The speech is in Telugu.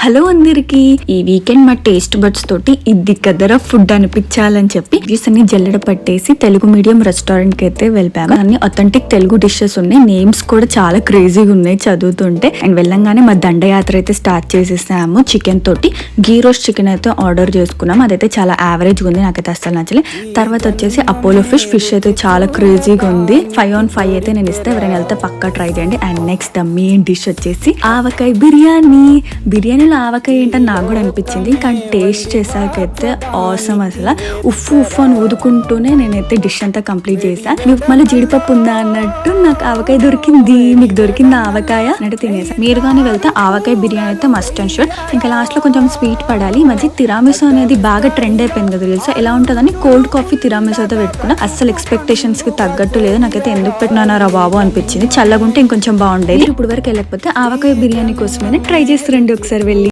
హలో అందరికి, ఈ వీకెండ్ మా టేస్ట్ బడ్స్ తోటి ఇది కదరా ఫుడ్ అనిపించాలని చెప్పి డిషెస్ అన్ని జల్లెడ పట్టేసి తెలుగు మీడియం రెస్టారెంట్ కి అయితే వెళ్ళాము. అన్ని అథెంటిక్ తెలుగు డిషెస్ ఉన్నాయి. నేమ్స్ కూడా చాలా క్రేజీగా ఉన్నాయి చదువుతుంటే. అండ్ వెళ్ళంగానే మా దండయాత్ర అయితే స్టార్ట్ చేసేసాము. చికెన్ తోటి గీ రోస్ట్ చికెన్ అయితే ఆర్డర్ చేసుకున్నాం. అదైతే చాలా యావరేజ్ ఉంది, నాకైతే అస్సలు నచ్చలేదు. తర్వాత వచ్చేసి అపోలో ఫిష్ అయితే చాలా క్రేజీగా ఉంది. 5 on 5 అయితే నేను ఇస్తే ఎవరైనా వెళ్తే పక్కా ట్రై చేయండి. And next the main dish వచ్చేసి ఆవకాయ బిర్యానీలో ఆవకాయ ఏంటని నాకు కూడా అనిపించింది. కానీ టేస్ట్ చేసాకైతే ఆసమ్. అసలు ఉఫ్ఫు అని ఊదుకుంటూనే నేనైతే డిష్ అంతా కంప్లీట్ చేశాను. మీకు మళ్ళీ జీడిపప్పు ఉందా అన్నట్టు నాకు ఆవకాయ దొరికింది. మీకు దొరికింది ఆవకాయ అన్నట్టు తినేసా. మీరు కానీ వెళ్తే ఆవకాయ బిర్యానీ అయితే మస్ట్ అండ్ షుడ్. ఇంకా లాస్ట్ లో కొంచెం స్వీట్ పడాలి. ఈ మధ్య తిరామిసు అనేది బాగా ట్రెండ్ అయిపోయింది కదా తెలుసా. ఎలా ఉంటుందని కోల్డ్ కాఫీ తిరామిసు అయితే పెట్టుకున్నా. అస్సలు ఎక్స్పెక్టేషన్స్ కి తగ్గట్టు లేదు. నాకైతే ఎందుకు పెట్టినారా బాబు అనిపించింది. చల్లగుంటే ఇంకొంచెం బాగుండేది. ఇప్పుడు వరకు వెళ్ళకపోతే ఆవకాయ బిర్యానీ కోసమైనా ట్రై చేస్తారండి ఒకసారి వెళ్ళి.